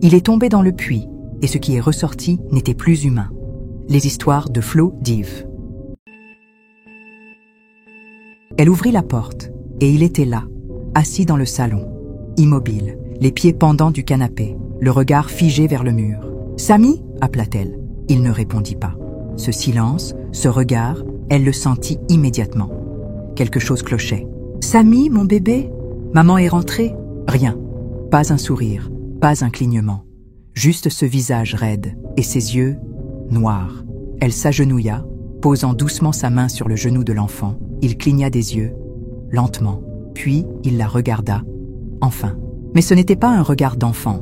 Il est tombé dans le puits, et ce qui est ressorti n'était plus humain. Les histoires de Flo d'Yves. Elle ouvrit la porte, et il était là, assis dans le salon, immobile, les pieds pendants du canapé, le regard figé vers le mur. « Samy » appela-t-elle. Il ne répondit pas. Ce silence, ce regard, elle le sentit immédiatement. Quelque chose clochait. « Samy, mon bébé ? Maman est rentrée ?» Rien. Pas un sourire, pas un clignement. Juste ce visage raide et ses yeux noirs. Elle s'agenouilla, posant doucement sa main sur le genou de l'enfant. Il cligna des yeux, lentement. Puis il la regarda, enfin. Mais ce n'était pas un regard d'enfant.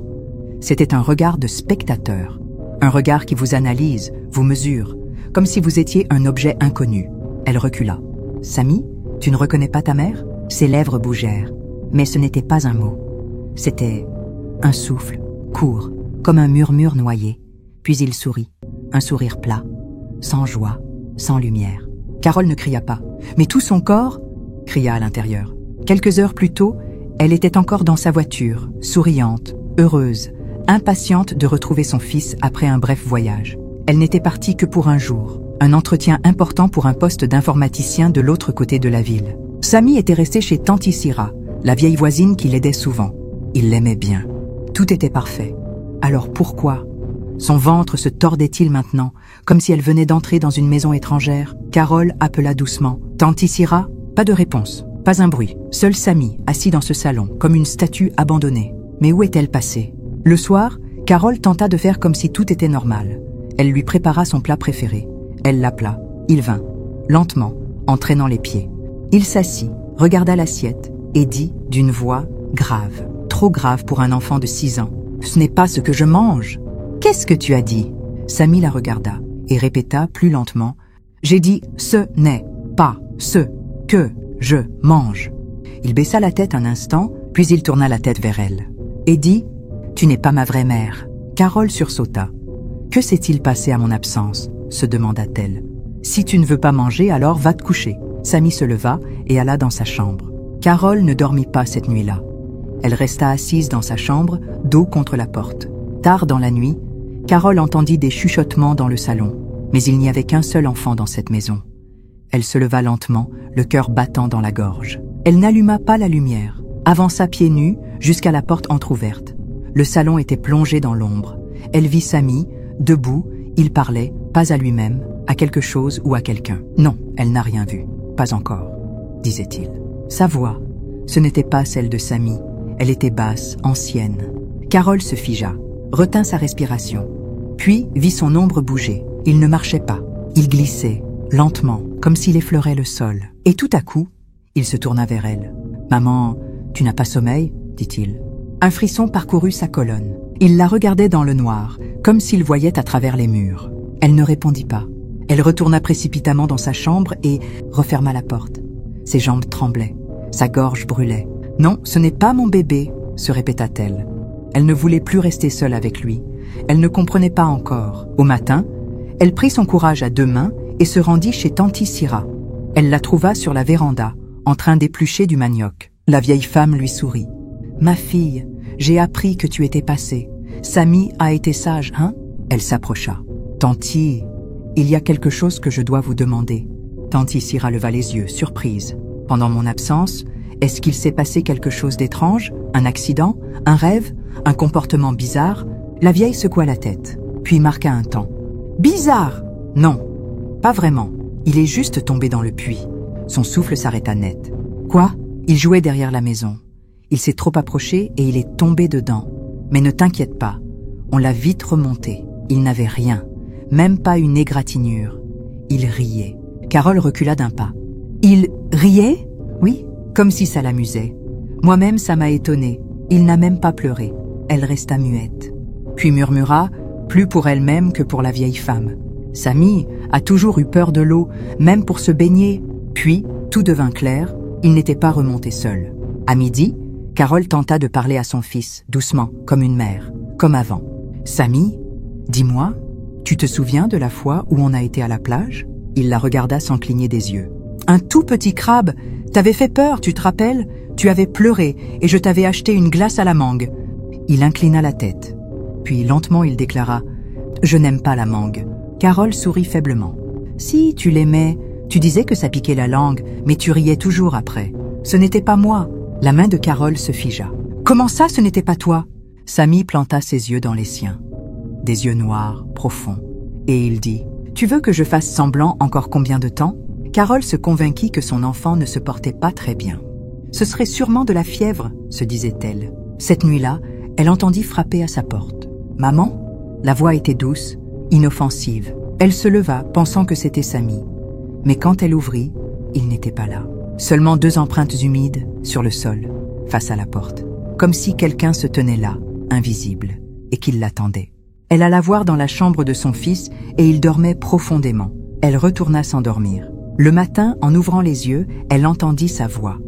C'était un regard de spectateur. Un regard qui vous analyse, vous mesure, comme si vous étiez un objet inconnu. Elle recula. « Samy, tu ne reconnais pas ta mère ?» Ses lèvres bougèrent, mais ce n'était pas un mot. C'était un souffle, court, comme un murmure noyé. Puis il sourit, un sourire plat, sans joie, sans lumière. Carole ne cria pas, mais tout son corps cria à l'intérieur. Quelques heures plus tôt, elle était encore dans sa voiture, souriante, heureuse, impatiente de retrouver son fils après un bref voyage. Elle n'était partie que pour un jour, un entretien important pour un poste d'informaticien de l'autre côté de la ville. Samy était resté chez Tanti Sira, la vieille voisine qui l'aidait souvent. Il l'aimait bien. Tout était parfait. Alors pourquoi ? Son ventre se tordait-il maintenant, comme si elle venait d'entrer dans une maison étrangère ? Carole appela doucement. « Tanti Sira ?» Pas de réponse, pas un bruit. Seul Samy, assis dans ce salon, comme une statue abandonnée. Mais où est-elle passée ? Le soir, Carole tenta de faire comme si tout était normal. Elle lui prépara son plat préféré. Elle l'appela. Il vint, lentement, en traînant les pieds. Il s'assit, regarda l'assiette et dit d'une voix grave, trop grave pour un enfant de 6 ans. « Ce n'est pas ce que je mange !»« Qu'est-ce que tu as dit ?» Samy la regarda et répéta plus lentement. « J'ai dit « ce n'est pas ce que je mange !» Il baissa la tête un instant, puis il tourna la tête vers elle et dit « Tu n'es pas ma vraie mère !» Carole sursauta. « Que s'est-il passé à mon absence ?» se demanda-t-elle. « Si tu ne veux pas manger, alors va te coucher. » Samy se leva et alla dans sa chambre. Carole ne dormit pas cette nuit-là. Elle resta assise dans sa chambre, dos contre la porte. Tard dans la nuit, Carole entendit des chuchotements dans le salon, mais il n'y avait qu'un seul enfant dans cette maison. Elle se leva lentement, le cœur battant dans la gorge. Elle n'alluma pas la lumière, avança pieds nus jusqu'à la porte entr'ouverte. Le salon était plongé dans l'ombre. Elle vit Samy, debout, il parlait, pas à lui-même, à quelque chose ou à quelqu'un. Non, elle n'a rien vu. Pas encore, disait-il. Sa voix, ce n'était pas celle de Samy. Elle était basse, ancienne. Carole se figea, retint sa respiration, puis vit son ombre bouger. Il ne marchait pas. Il glissait, lentement, comme s'il effleurait le sol. Et tout à coup, il se tourna vers elle. « Maman, tu n'as pas sommeil ?» dit-il. Un frisson parcourut sa colonne. Il la regardait dans le noir, comme s'il voyait à travers les murs. Elle ne répondit pas. Elle retourna précipitamment dans sa chambre et referma la porte. Ses jambes tremblaient, sa gorge brûlait. « Non, ce n'est pas mon bébé !» se répéta-t-elle. Elle ne voulait plus rester seule avec lui. Elle ne comprenait pas encore. Au matin, elle prit son courage à 2 mains et se rendit chez Tanti Sira. Elle la trouva sur la véranda, en train d'éplucher du manioc. La vieille femme lui sourit. « Ma fille, j'ai appris que tu étais passée. Samy a été sage, hein ?» Elle s'approcha. « Tanti, il y a quelque chose que je dois vous demander. » Tanti Sira leva les yeux, surprise. « Pendant mon absence, est-ce qu'il s'est passé quelque chose d'étrange? Un accident? Un rêve? Un comportement bizarre ?» La vieille secoua la tête, puis marqua un temps. « Bizarre? Non, pas vraiment. Il est juste tombé dans le puits. » Son souffle s'arrêta net. « Quoi? Il jouait derrière la maison. Il s'est trop approché et il est tombé dedans. Mais ne t'inquiète pas, on l'a vite remonté. Il n'avait rien, même pas une égratignure. Il riait. » Carole recula d'un pas. « Il riait? » « Oui, comme si ça l'amusait. Moi-même, ça m'a étonnée. Il n'a même pas pleuré. » Elle resta muette. Puis murmura, plus pour elle-même que pour la vieille femme. « Samy a toujours eu peur de l'eau, même pour se baigner. » Puis, tout devint clair, il n'était pas remonté seul. À midi, Carole tenta de parler à son fils, doucement, comme une mère, comme avant. « Samy, dis-moi, tu te souviens de la fois où on a été à la plage ?» Il la regarda sans cligner des yeux. « Un tout petit crabe, t'avais fait peur, tu te rappelles? Tu avais pleuré et je t'avais acheté une glace à la mangue. » Il inclina la tête. Puis lentement il déclara « Je n'aime pas la mangue ». Carole sourit faiblement. « Si, tu l'aimais, tu disais que ça piquait la langue, mais tu riais toujours après. Ce n'était pas moi. » La main de Carole se figea. « Comment ça, ce n'était pas toi ?» Samy planta ses yeux dans les siens. Des yeux noirs, profonds. Et il dit « Tu veux que je fasse semblant encore combien de temps ?» Carole se convainquit que son enfant ne se portait pas très bien. Ce serait sûrement de la fièvre, se disait-elle. Cette nuit-là, elle entendit frapper à sa porte. « Maman ?» La voix était douce, inoffensive. Elle se leva, pensant que c'était Samy. Mais quand elle ouvrit, il n'était pas là. Seulement 2 empreintes humides sur le sol, face à la porte. Comme si quelqu'un se tenait là, invisible, et qu'il l'attendait. Elle alla voir dans la chambre de son fils et il dormait profondément. Elle retourna s'endormir. Le matin, en ouvrant les yeux, elle entendit sa voix,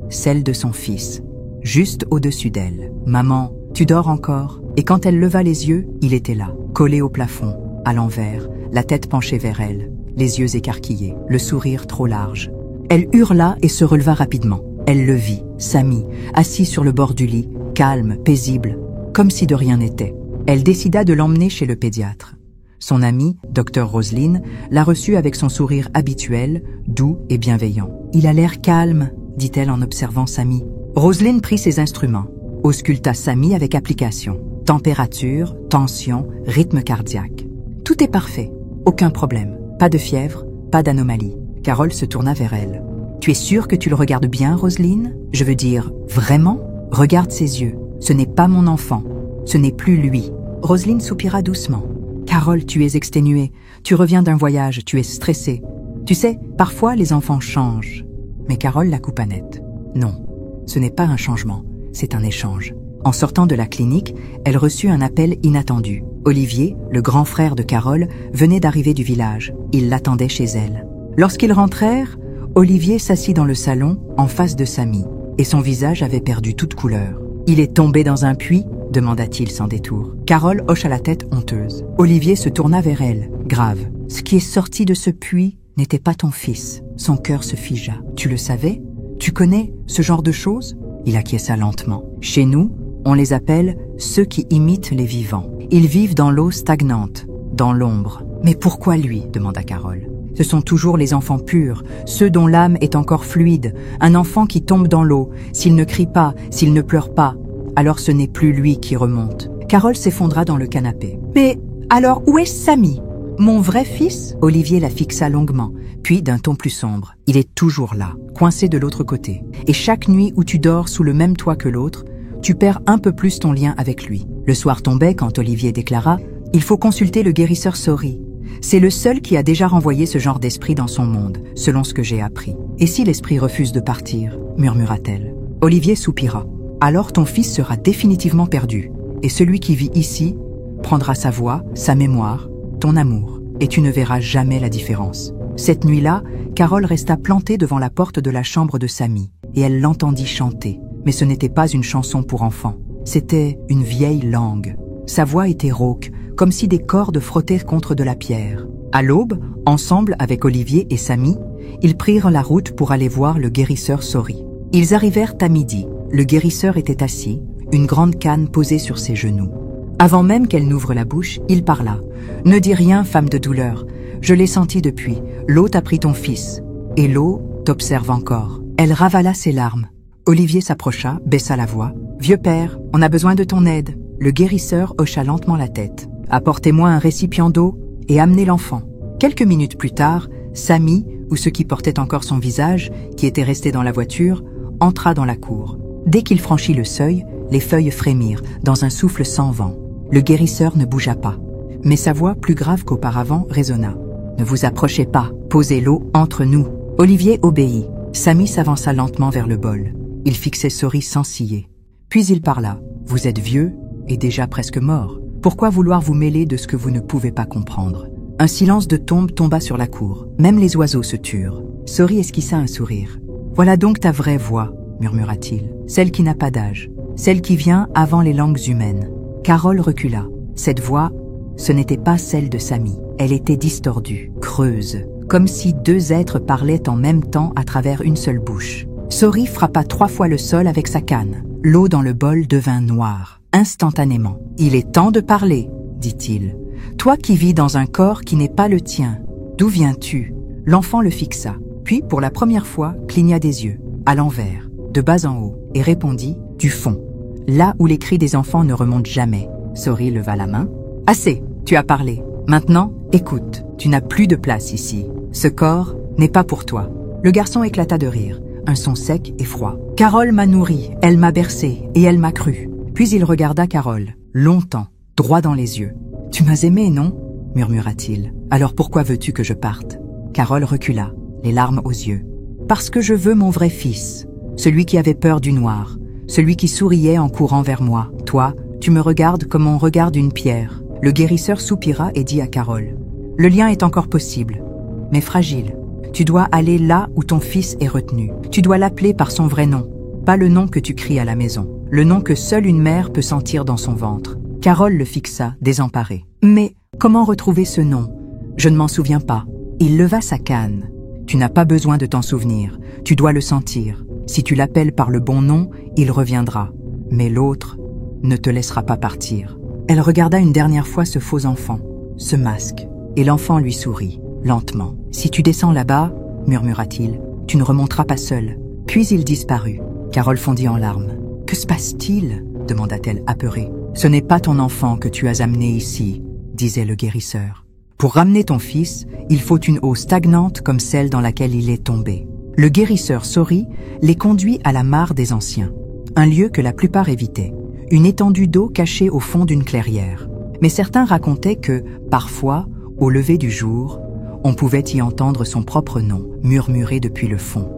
celle de son fils, juste au-dessus d'elle. « Maman, tu dors encore ?» Et quand elle leva les yeux, il était là, collé au plafond, à l'envers, la tête penchée vers elle, les yeux écarquillés, le sourire trop large. Elle hurla et se releva rapidement. Elle le vit, Samy, assis sur le bord du lit, calme, paisible, comme si de rien n'était. Elle décida de l'emmener chez le pédiatre. Son amie, Dr Roselyne, l'a reçu avec son sourire habituel, doux et bienveillant. « Il a l'air calme », dit-elle en observant Samy. Roselyne prit ses instruments, ausculta Samy avec application. Température, tension, rythme cardiaque. Tout est parfait, aucun problème, pas de fièvre, pas d'anomalie. Carole se tourna vers elle. « Tu es sûre que tu le regardes bien, Roselyne ? Je veux dire, vraiment ? Regarde ses yeux. Ce n'est pas mon enfant. Ce n'est plus lui. » Roselyne soupira doucement. « Carole, tu es exténuée. Tu reviens d'un voyage, tu es stressée. Tu sais, parfois les enfants changent. » Mais Carole la coupa net. « Non, ce n'est pas un changement, c'est un échange. » En sortant de la clinique, elle reçut un appel inattendu. Olivier, le grand frère de Carole, venait d'arriver du village. Il l'attendait chez elle. Lorsqu'ils rentrèrent, Olivier s'assit dans le salon, en face de Samy, et son visage avait perdu toute couleur. « Il est tombé dans un puits ?» demanda-t-il sans détour. Carole hocha la tête honteuse. Olivier se tourna vers elle, grave. « Ce qui est sorti de ce puits n'était pas ton fils. » Son cœur se figea. « Tu le savais ? Tu connais ce genre de choses ?» Il acquiesça lentement. « Chez nous, on les appelle ceux qui imitent les vivants. Ils vivent dans l'eau stagnante, dans l'ombre. »« Mais pourquoi lui ?» demanda Carole. « Ce sont toujours les enfants purs, ceux dont l'âme est encore fluide. Un enfant qui tombe dans l'eau, s'il ne crie pas, s'il ne pleure pas, alors ce n'est plus lui qui remonte. » Carole s'effondra dans le canapé. « Mais alors où est Samy ? Mon vrai fils ?» Olivier la fixa longuement, puis d'un ton plus sombre. « Il est toujours là, coincé de l'autre côté. Et chaque nuit où tu dors sous le même toit que l'autre, tu perds un peu plus ton lien avec lui. » Le soir tombait quand Olivier déclara « Il faut consulter le guérisseur Sori. C'est le seul qui a déjà renvoyé ce genre d'esprit dans son monde, selon ce que j'ai appris. Et si l'esprit refuse de partir ?» murmura-t-elle. Olivier soupira. « Alors ton fils sera définitivement perdu, et celui qui vit ici prendra sa voix, sa mémoire, ton amour, et tu ne verras jamais la différence. » Cette nuit-là, Carole resta plantée devant la porte de la chambre de Samy, et elle l'entendit chanter. Mais ce n'était pas une chanson pour enfants, c'était une vieille langue. Sa voix était rauque, comme si des cordes frottaient contre de la pierre. À l'aube, ensemble avec Olivier et Samy, ils prirent la route pour aller voir le guérisseur Sori. Ils arrivèrent à midi. Le guérisseur était assis, une grande canne posée sur ses genoux. Avant même qu'elle n'ouvre la bouche, il parla. « Ne dis rien, femme de douleur. Je l'ai senti depuis. L'eau t'a pris ton fils. Et l'eau t'observe encore. » Elle ravala ses larmes. Olivier s'approcha, baissa la voix. « Vieux père, on a besoin de ton aide. » Le guérisseur hocha lentement la tête. « Apportez-moi un récipient d'eau et amenez l'enfant. » Quelques minutes plus tard, Samy, ou ce qui portait encore son visage, qui était resté dans la voiture, entra dans la cour. Dès qu'il franchit le seuil, les feuilles frémirent, dans un souffle sans vent. Le guérisseur ne bougea pas. Mais sa voix, plus grave qu'auparavant, résonna. « Ne vous approchez pas, posez l'eau entre nous. » Olivier obéit. Samy s'avança lentement vers le bol. Il fixait Sori sans ciller. Puis il parla. « Vous êtes vieux et déjà presque mort. Pourquoi vouloir vous mêler de ce que vous ne pouvez pas comprendre ?» Un silence de tombe tomba sur la cour. Même les oiseaux se turent. Sori esquissa un sourire. « Voilà donc ta vraie voix, » murmura-t-il. « Celle qui n'a pas d'âge. Celle qui vient avant les langues humaines. » Carole recula. Cette voix, ce n'était pas celle de Samy. Elle était distordue, creuse, comme si deux êtres parlaient en même temps à travers une seule bouche. Sori frappa 3 fois le sol avec sa canne. L'eau dans le bol devint noire. instantanément. « Il est temps de parler, dit-il. Toi qui vis dans un corps qui n'est pas le tien, d'où viens-tu » L'enfant le fixa, puis pour la première fois cligna des yeux, à l'envers, de bas en haut, et répondit « du fond ». Là où les cris des enfants ne remontent jamais. Sori leva la main. « Assez, tu as parlé. Maintenant, écoute, tu n'as plus de place ici. Ce corps n'est pas pour toi. » Le garçon éclata de rire, un son sec et froid. « Carole m'a nourri, elle m'a bercé, et elle m'a cru. » Puis il regarda Carole, longtemps, droit dans les yeux. « Tu m'as aimé, non ?» murmura-t-il. « Alors pourquoi veux-tu que je parte ?» Carole recula, les larmes aux yeux. « Parce que je veux mon vrai fils, celui qui avait peur du noir, celui qui souriait en courant vers moi. Toi, tu me regardes comme on regarde une pierre. » Le guérisseur soupira et dit à Carole, « Le lien est encore possible, mais fragile. Tu dois aller là où ton fils est retenu. Tu dois l'appeler par son vrai nom, pas le nom que tu cries à la maison, le nom que seule une mère peut sentir dans son ventre. » Carole le fixa, désemparée. « Mais comment retrouver ce nom? Je ne m'en souviens pas. » Il leva sa canne. « Tu n'as pas besoin de t'en souvenir, tu dois le sentir. Si tu l'appelles par le bon nom, il reviendra. Mais l'autre ne te laissera pas partir. » Elle regarda une dernière fois ce faux enfant, ce masque, et l'enfant lui sourit, lentement. « Si tu descends là-bas, murmura-t-il, tu ne remonteras pas seul. » Puis il disparut. Carole fondit en larmes. « Que se passe-t-il » demanda-t-elle apeurée. « Ce n'est pas ton enfant que tu as amené ici, » disait le guérisseur. « Pour ramener ton fils, il faut une eau stagnante comme celle dans laquelle il est tombé. » Le guérisseur Sori les conduit à la mare des anciens, un lieu que la plupart évitaient, une étendue d'eau cachée au fond d'une clairière. Mais certains racontaient que, parfois, au lever du jour, on pouvait y entendre son propre nom, murmuré depuis le fond.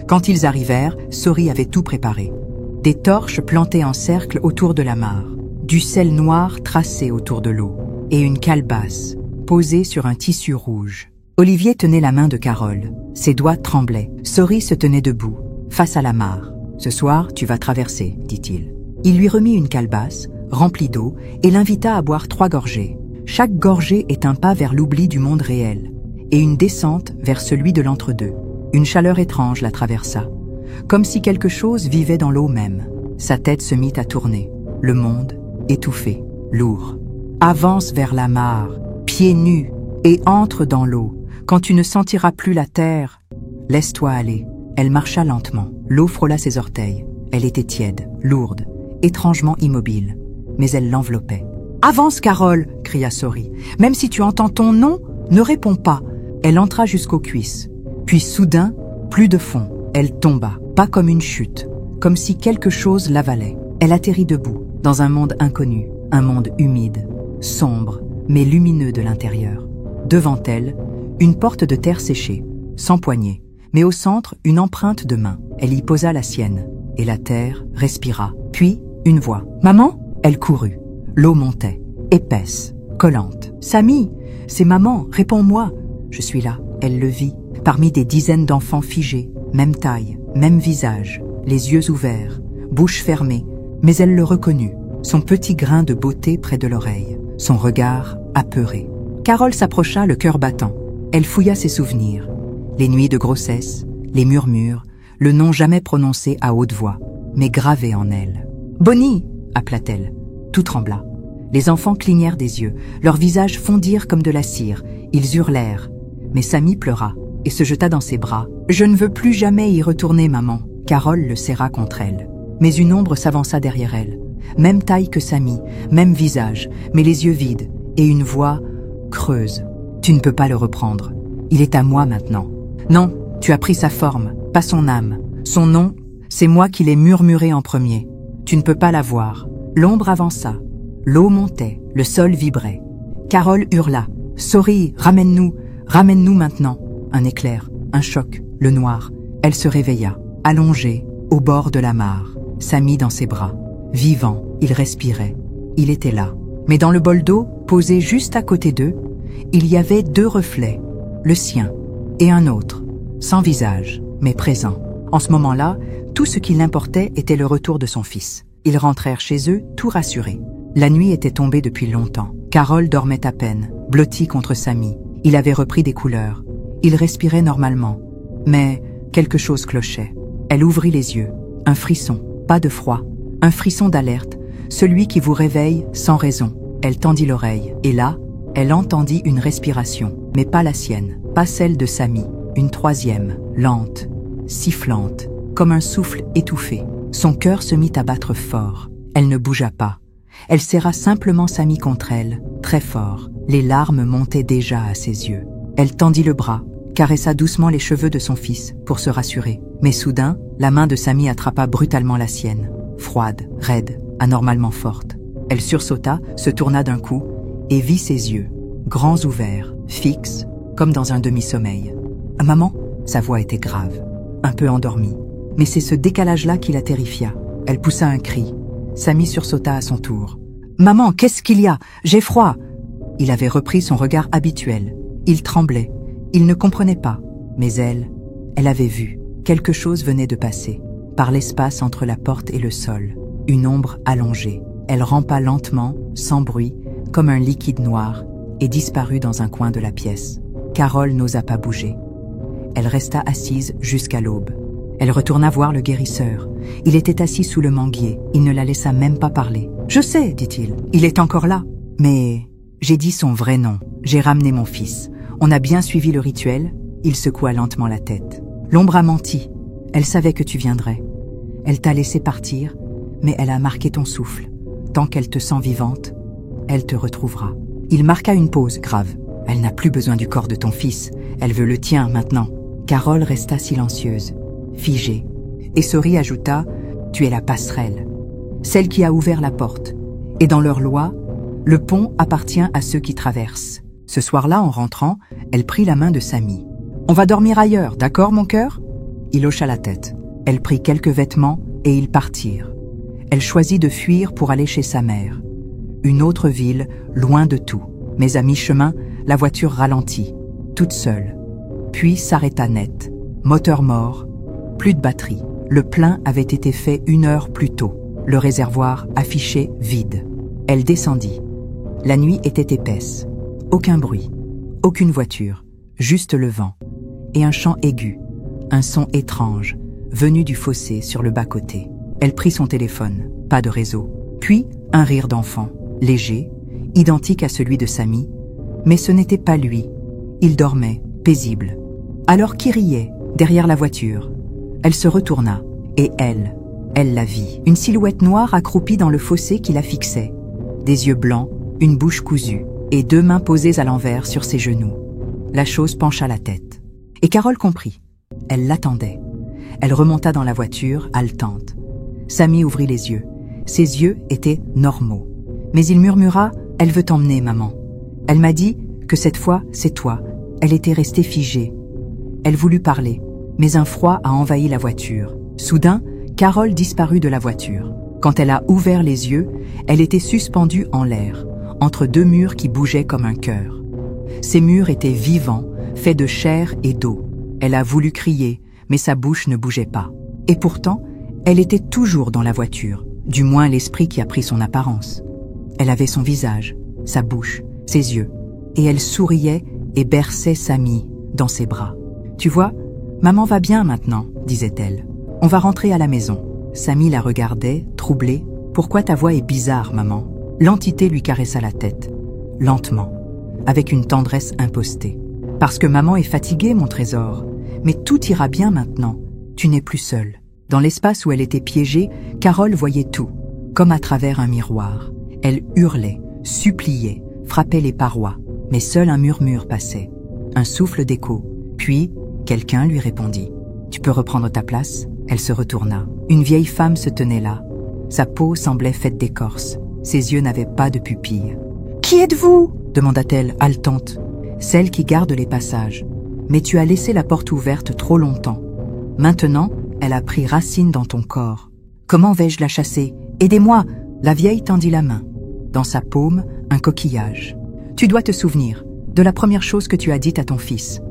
Quand ils arrivèrent, Sori avait tout préparé. Des torches plantées en cercle autour de la mare, du sel noir tracé autour de l'eau, et une calebasse, posée sur un tissu rouge. Olivier tenait la main de Carole. Ses doigts tremblaient. Sori se tenait debout, face à la mare. « Ce soir, tu vas traverser, » dit-il. Il lui remit une calebasse, remplie d'eau, et l'invita à boire 3 gorgées. Chaque gorgée est un pas vers l'oubli du monde réel, et une descente vers celui de l'entre-deux. Une chaleur étrange la traversa, comme si quelque chose vivait dans l'eau même. Sa tête se mit à tourner, le monde étouffé, lourd. « Avance vers la mare, pieds nus, et entre dans l'eau. Quand tu ne sentiras plus la terre, laisse-toi aller. » Elle marcha lentement. L'eau frôla ses orteils. Elle était tiède, lourde, étrangement immobile, mais elle l'enveloppait. « Avance, Carole !» cria Sori. « Même si tu entends ton nom, ne réponds pas. » Elle entra jusqu'aux cuisses. Puis soudain, plus de fond. Elle tomba, pas comme une chute, comme si quelque chose l'avalait. Elle atterrit debout, dans un monde inconnu, un monde humide, sombre, mais lumineux de l'intérieur. Devant elle, une porte de terre séchée, sans poignée, mais au centre, une empreinte de main. Elle y posa la sienne, et la terre respira. Puis, une voix. « Maman ?» Elle courut. L'eau montait, épaisse, collante. « Samy, c'est maman, réponds-moi !» « Je suis là. » Elle le vit, parmi des dizaines d'enfants figés, même taille, même visage, les yeux ouverts, bouche fermée, mais elle le reconnut, son petit grain de beauté près de l'oreille, son regard apeuré. Carole s'approcha, le cœur battant. Elle fouilla ses souvenirs, les nuits de grossesse, les murmures, le nom jamais prononcé à haute voix, mais gravé en elle. « Bonnie !» appela-t-elle. Tout trembla. Les enfants clignèrent des yeux, leurs visages fondirent comme de la cire, ils hurlèrent. Mais Samy pleura et se jeta dans ses bras. « Je ne veux plus jamais y retourner, maman. » Carole le serra contre elle. Mais une ombre s'avança derrière elle. Même taille que Samy, même visage, mais les yeux vides, et une voix creuse. « Tu ne peux pas le reprendre. Il est à moi maintenant. »« Non, tu as pris sa forme, pas son âme. Son nom, c'est moi qui l'ai murmuré en premier. Tu ne peux pas l'avoir. » L'ombre avança. L'eau montait, le sol vibrait. Carole hurla. « Sori, ramène-nous, ramène-nous maintenant !» Un éclair, un choc, le noir. Elle se réveilla, allongée, au bord de la mare, Samy dans ses bras. Vivant, il respirait. Il était là. Mais dans le bol d'eau, posé juste à côté d'eux, il y avait 2 reflets, le sien et un autre, sans visage, mais présent. En ce moment-là, tout ce qui l'importait était le retour de son fils. Ils rentrèrent chez eux, tout rassurés. La nuit était tombée depuis longtemps. Carole dormait à peine, blottie contre Samy. Il avait repris des couleurs. Il respirait normalement. Mais quelque chose clochait. Elle ouvrit les yeux. Un frisson, pas de froid. Un frisson d'alerte, celui qui vous réveille sans raison. Elle tendit l'oreille, et là, elle entendit une respiration, mais pas la sienne, pas celle de Samy, une troisième, lente, sifflante, comme un souffle étouffé. Son cœur se mit à battre fort. Elle ne bougea pas. Elle serra simplement Samy contre elle, très fort. Les larmes montaient déjà à ses yeux. Elle tendit le bras, caressa doucement les cheveux de son fils pour se rassurer. Mais soudain, la main de Samy attrapa brutalement la sienne, froide, raide, anormalement forte. Elle sursauta, se tourna d'un coup et vit ses yeux, grands ouverts, fixes, comme dans un demi-sommeil. « Maman ?» Sa voix était grave, un peu endormie. Mais c'est ce décalage-là qui la terrifia. Elle poussa un cri. Samy sursauta à son tour. « Maman, qu'est-ce qu'il y a? J'ai froid !» Il avait repris son regard habituel. Il tremblait. Il ne comprenait pas. Mais elle avait vu. Quelque chose venait de passer. Par l'espace entre la porte et le sol. Une ombre allongée. Elle rampa lentement, sans bruit, comme un liquide noir, et disparut dans un coin de la pièce. Carole n'osa pas bouger. Elle resta assise jusqu'à l'aube. Elle retourna voir le guérisseur. Il était assis sous le manguier. Il ne la laissa même pas parler. « Je sais, dit-il. Il est encore là. Mais j'ai dit son vrai nom. J'ai ramené mon fils. On a bien suivi le rituel. » Il secoua lentement la tête. « L'ombre a menti. Elle savait que tu viendrais. Elle t'a laissé partir, mais elle a marqué ton souffle. Tant qu'elle te sent vivante, elle te retrouvera. » Il marqua une pause grave. « Elle n'a plus besoin du corps de ton fils. Elle veut le tien maintenant. » Carole resta silencieuse, figée, et Sori ajouta « Tu es la passerelle, celle qui a ouvert la porte. Et dans leur loi, le pont appartient à ceux qui traversent. » Ce soir-là, en rentrant, elle prit la main de Samy. « On va dormir ailleurs, d'accord, mon cœur ?» Il hocha la tête. Elle prit quelques vêtements et ils partirent. Elle choisit de fuir pour aller chez sa mère. Une autre ville, loin de tout. Mais à mi-chemin, la voiture ralentit, toute seule. Puis s'arrêta net. Moteur mort, plus de batterie. Le plein avait été fait 1 heure plus tôt. Le réservoir affiché vide. Elle descendit. La nuit était épaisse. Aucun bruit, aucune voiture, juste le vent. Et un chant aigu, un son étrange, venu du fossé sur le bas-côté. Elle prit son téléphone, pas de réseau. Puis un rire d'enfant, léger, identique à celui de Samy. Mais ce n'était pas lui. Il dormait, paisible. Alors qui riait, derrière la voiture? Elle se retourna, et elle la vit. Une silhouette noire accroupie dans le fossé qui la fixait. Des yeux blancs, une bouche cousue, et 2 mains posées à l'envers sur ses genoux. La chose pencha la tête. Et Carole comprit. Elle l'attendait. Elle remonta dans la voiture, haletante. Samy ouvrit les yeux. Ses yeux étaient normaux. Mais il murmura « Elle veut t'emmener, maman. Elle m'a dit que cette fois, c'est toi. » Elle était restée figée. Elle voulut parler, mais un froid a envahi la voiture. Soudain, Carole disparut de la voiture. Quand elle a ouvert les yeux, elle était suspendue en l'air, entre 2 murs qui bougeaient comme un cœur. Ces murs étaient vivants, faits de chair et d'eau. Elle a voulu crier, mais sa bouche ne bougeait pas. Et pourtant, elle était toujours dans la voiture, du moins l'esprit qui a pris son apparence. Elle avait son visage, sa bouche, ses yeux, et elle souriait et berçait Samy dans ses bras. « Tu vois, maman va bien maintenant, » disait-elle. « On va rentrer à la maison. » Samy la regardait, troublé. « Pourquoi ta voix est bizarre, maman ?» L'entité lui caressa la tête, lentement, avec une tendresse impostée. « Parce que maman est fatiguée, mon trésor. Mais tout ira bien maintenant. Tu n'es plus seule. » Dans l'espace où elle était piégée, Carole voyait tout, comme à travers un miroir. Elle hurlait, suppliait, frappait les parois, mais seul un murmure passait, un souffle d'écho. Puis, quelqu'un lui répondit. « Tu peux reprendre ta place ?» Elle se retourna. Une vieille femme se tenait là. Sa peau semblait faite d'écorce. Ses yeux n'avaient pas de pupilles. « Qui êtes-vous » demanda-t-elle, haletante. « Celle qui garde les passages. Mais tu as laissé la porte ouverte trop longtemps. Maintenant, elle a pris racine dans ton corps. Comment vais-je la chasser? Aidez-moi » La vieille tendit la main. Dans sa paume, un coquillage. « Tu dois te souvenir de la première chose que tu as dite à ton fils.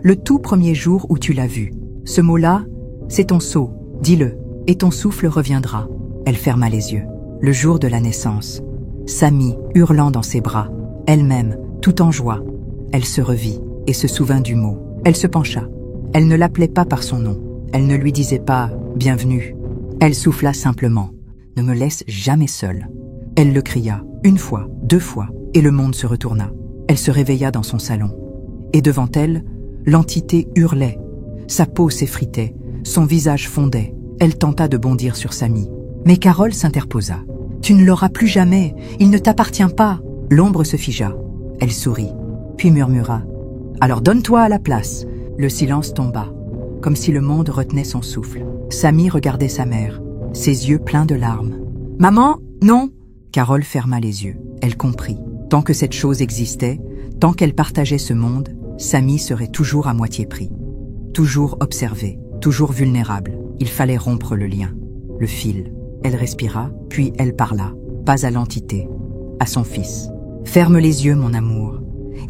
Le tout premier jour où tu l'as vu. Ce mot-là, c'est ton sceau. Dis-le, et ton souffle reviendra. » Elle ferma les yeux. Le jour de la naissance. Samy, hurlant dans ses bras. Elle-même, tout en joie. Elle se revit et se souvint du mot. Elle se pencha. Elle ne l'appelait pas par son nom. Elle ne lui disait pas « bienvenue ». Elle souffla simplement. « Ne me laisse jamais seule. » Elle le cria, une fois, deux fois, et le monde se retourna. Elle se réveilla dans son salon. Et devant elle, l'entité hurlait. Sa peau s'effritait, son visage fondait. Elle tenta de bondir sur Samy. Mais Carole s'interposa. « Tu ne l'auras plus jamais, il ne t'appartient pas !» L'ombre se figea. Elle sourit, puis murmura. « Alors donne-toi à la place !» Le silence tomba, comme si le monde retenait son souffle. Samy regardait sa mère, ses yeux pleins de larmes. « Maman, non !» Carole ferma les yeux. Elle comprit. Tant que cette chose existait, tant qu'elle partageait ce monde, Samy serait toujours à moitié pris. Toujours observé, toujours vulnérable. Il fallait rompre le lien, le fil. Elle respira, puis elle parla, pas à l'entité, à son fils. « Ferme les yeux, mon amour,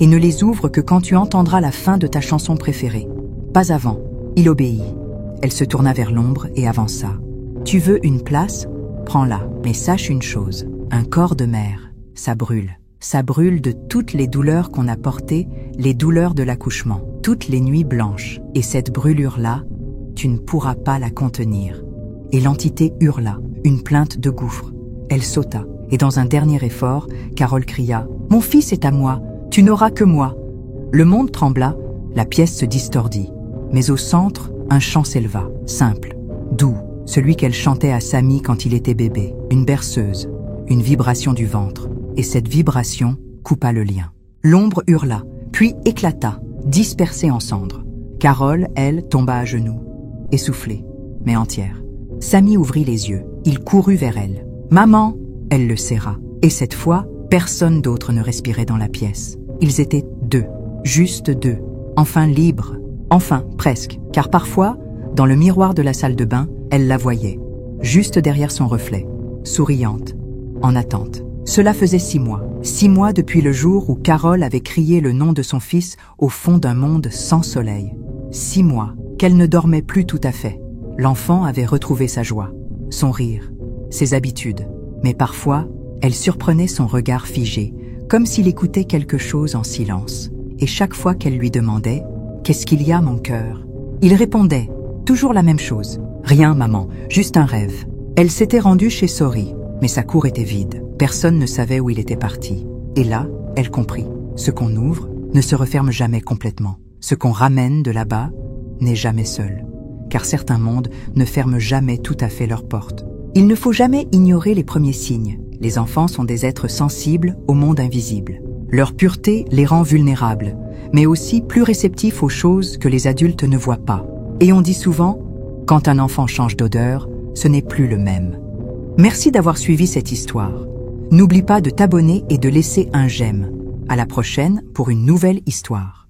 et ne les ouvre que quand tu entendras la fin de ta chanson préférée. Pas avant. » Il obéit. Elle se tourna vers l'ombre et avança. « Tu veux une place? Prends-la. Mais sache une chose, un corps de mère, ça brûle. Ça brûle de toutes les douleurs qu'on a portées, les douleurs de l'accouchement, toutes les nuits blanches. Et cette brûlure-là, tu ne pourras pas la contenir. » Et l'entité hurla, une plainte de gouffre. Elle sauta, et dans un dernier effort, Carole cria « Mon fils est à moi, tu n'auras que moi !» Le monde trembla, la pièce se distordit. Mais au centre, un chant s'éleva, simple, doux, celui qu'elle chantait à Samy quand il était bébé, une berceuse, une vibration du ventre. Et cette vibration coupa le lien. L'ombre hurla, puis éclata, dispersée en cendres. Carole, elle, tomba à genoux, essoufflée, mais entière. Samy ouvrit les yeux, il courut vers elle. « Maman !» Elle le serra. Et cette fois, personne d'autre ne respirait dans la pièce. Ils étaient deux, juste deux, enfin libres. Enfin, presque, car parfois, dans le miroir de la salle de bain, elle la voyait, juste derrière son reflet, souriante, en attente. Cela faisait 6 mois. 6 mois depuis le jour où Carole avait crié le nom de son fils au fond d'un monde sans soleil. 6 mois qu'elle ne dormait plus tout à fait. L'enfant avait retrouvé sa joie, son rire, ses habitudes. Mais parfois, elle surprenait son regard figé, comme s'il écoutait quelque chose en silence. Et chaque fois qu'elle lui demandait « Qu'est-ce qu'il y a, mon cœur ?» il répondait toujours la même chose. « Rien, maman, juste un rêve. » Elle s'était rendue chez Sori, mais sa cour était vide. Personne ne savait où il était parti. Et là, elle comprit. Ce qu'on ouvre ne se referme jamais complètement. Ce qu'on ramène de là-bas n'est jamais seul. Car certains mondes ne ferment jamais tout à fait leurs portes. Il ne faut jamais ignorer les premiers signes. Les enfants sont des êtres sensibles au monde invisible. Leur pureté les rend vulnérables, mais aussi plus réceptifs aux choses que les adultes ne voient pas. Et on dit souvent, quand un enfant change d'odeur, ce n'est plus le même. Merci d'avoir suivi cette histoire. N'oublie pas de t'abonner et de laisser un j'aime. À la prochaine pour une nouvelle histoire.